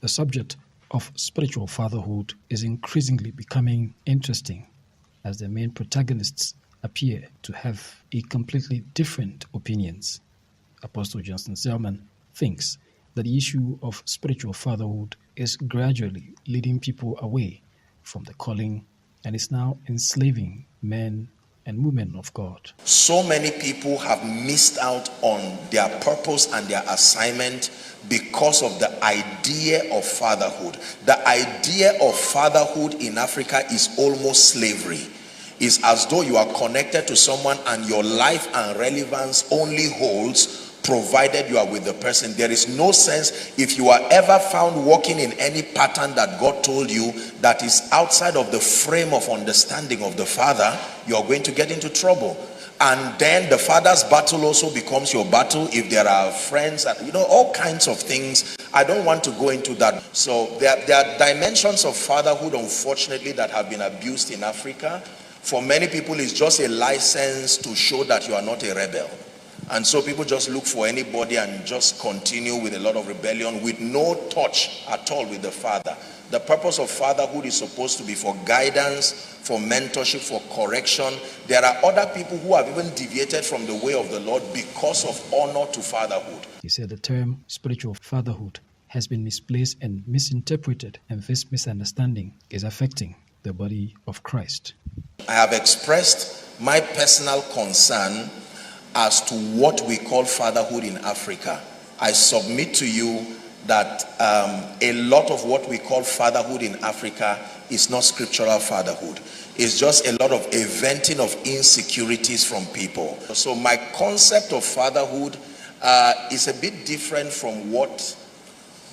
The subject of spiritual fatherhood is increasingly becoming interesting as the main protagonists appear to have a completely different opinions. Apostle Johnson Selman thinks that the issue of spiritual fatherhood is gradually leading people away from the calling and is now enslaving men and women of God. So many people have missed out on their purpose and their assignment because of the idea of fatherhood. The idea of fatherhood in Africa is almost slavery. It's as though you are connected to someone and your life and relevance only holds provided you are with the person. There is no sense if you are ever found walking in any pattern that God told you that is outside of the frame of understanding of the Father, you are going to get into trouble. And then the father's battle also becomes your battle if there are friends and all kinds of things. I don't want to go into that. So there are dimensions of fatherhood, unfortunately, that have been abused in Africa. For many people, it's just a license to show that you are not a rebel. And so people just look for anybody and just continue with a lot of rebellion with no touch at all with the Father. The purpose of fatherhood is supposed to be for guidance, for mentorship, for correction. There are other people who have even deviated from the way of the Lord because of honor to fatherhood. He said the term spiritual fatherhood has been misplaced and misinterpreted, and this misunderstanding is affecting the body of Christ. I have expressed my personal concern as to what we call fatherhood in Africa. I submit to you that a lot of what we call fatherhood in Africa is not scriptural fatherhood. It's just a lot of venting of insecurities from people. So my concept of fatherhood is a bit different from what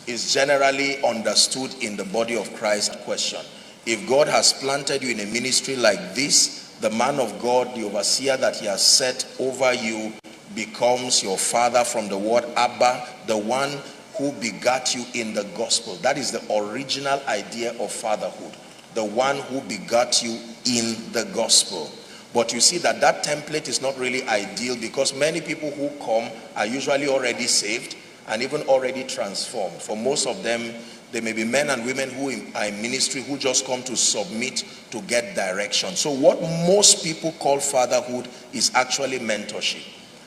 is generally understood in the body of Christ. Question: if God has planted you in a ministry like this, the man of God, the overseer that he has set over you, becomes your father from the word Abba, the one who begat you in the gospel. That is the original idea of fatherhood. The one who begat you in the gospel. But you see that template is not really ideal, because many people who come are usually already saved and even already transformed. For most of them, there may be men and women who are in ministry who just come to submit to get direction. So what most people call fatherhood is actually mentorship.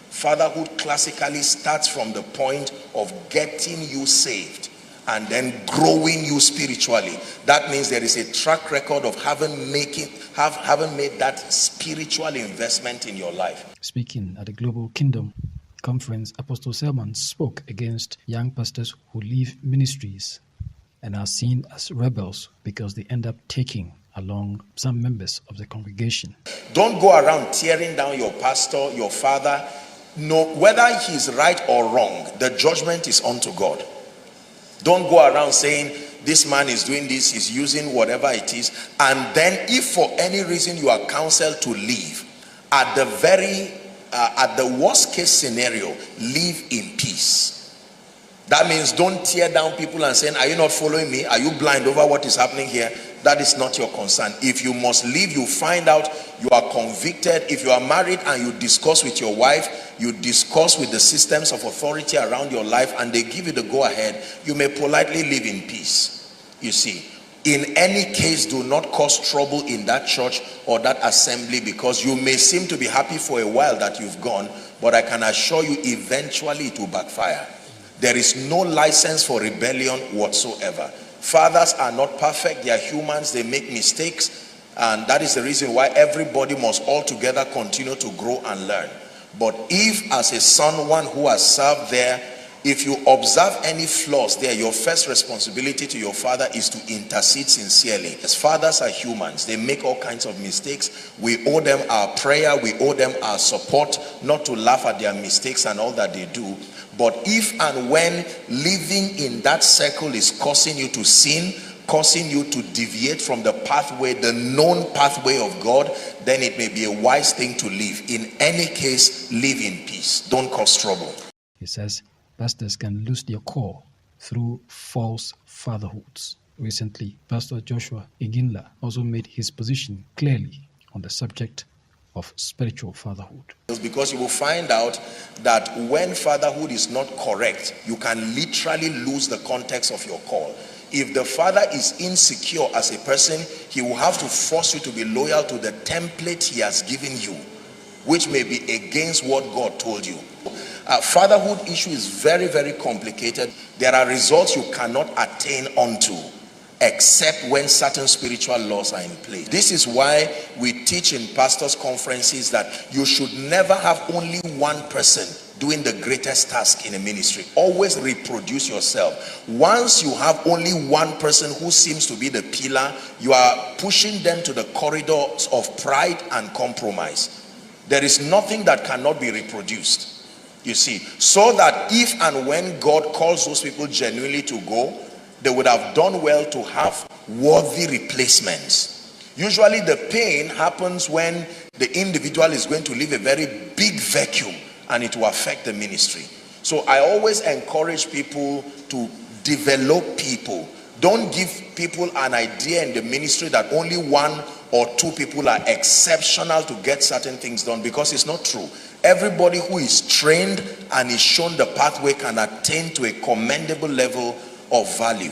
Fatherhood classically starts from the point of getting you saved and then growing you spiritually. That means there is a track record of having made that spiritual investment in your life. Speaking at the Global Kingdom Conference, Apostle Selman spoke against young pastors who leave ministries and are seen as rebels because they end up taking along some members of the congregation. Don't go around tearing down your pastor, your father. No, whether he's right or wrong, the judgment is unto God. Don't go around saying this man is doing this, he's using whatever it is, and then if for any reason you are counseled to leave, at the worst case scenario, live in peace. That means don't tear down people and saying, are you not following me? Are you blind over what is happening here? That is not your concern. If you must leave, you find out, you are convicted. If you are married and you discuss with your wife, you discuss with the systems of authority around your life, and they give you the go ahead, you may politely live in peace. You see, in any case, do not cause trouble in that church or that assembly, because you may seem to be happy for a while that you've gone, but I can assure you eventually it will backfire. There is no license for rebellion whatsoever. Fathers are not perfect. They are humans. They make mistakes. And that is the reason why everybody must altogether continue to grow and learn. But if as a son, one who has served there, if you observe any flaws there, your first responsibility to your father is to intercede sincerely. As fathers are humans, they make all kinds of mistakes. We owe them our prayer. We owe them our support, not to laugh at their mistakes and all that they do. But if and when living in that circle is causing you to sin, causing you to deviate from the pathway, the known pathway of God, then it may be a wise thing to live. In any case, live in peace. Don't cause trouble. He says pastors can lose their call through false fatherhoods. Recently, Pastor Joshua Iginla also made his position clearly on the subject of spiritual fatherhood. Because you will find out that when fatherhood is not correct, you can literally lose the context of your call. If the father is insecure as a person, he will have to force you to be loyal to the template he has given you, which may be against what God told you. Fatherhood issue is very, very complicated. There are results you cannot attain unto except when certain spiritual laws are in place. This is why we teach in pastors' conferences that you should never have only one person doing the greatest task in a ministry. Always reproduce yourself. Once you have only one person who seems to be the pillar, you are pushing them to the corridors of pride and compromise. There is nothing that cannot be reproduced, you see, so that if and when God calls those people genuinely to go, they would have done well to have worthy replacements. Usually the pain happens when the individual is going to leave a very big vacuum and it will affect the ministry. So I always encourage people to develop people. Don't give people an idea in the ministry that only one or two people are exceptional to get certain things done, because it's not true. Everybody who is trained and is shown the pathway can attain to a commendable level of value.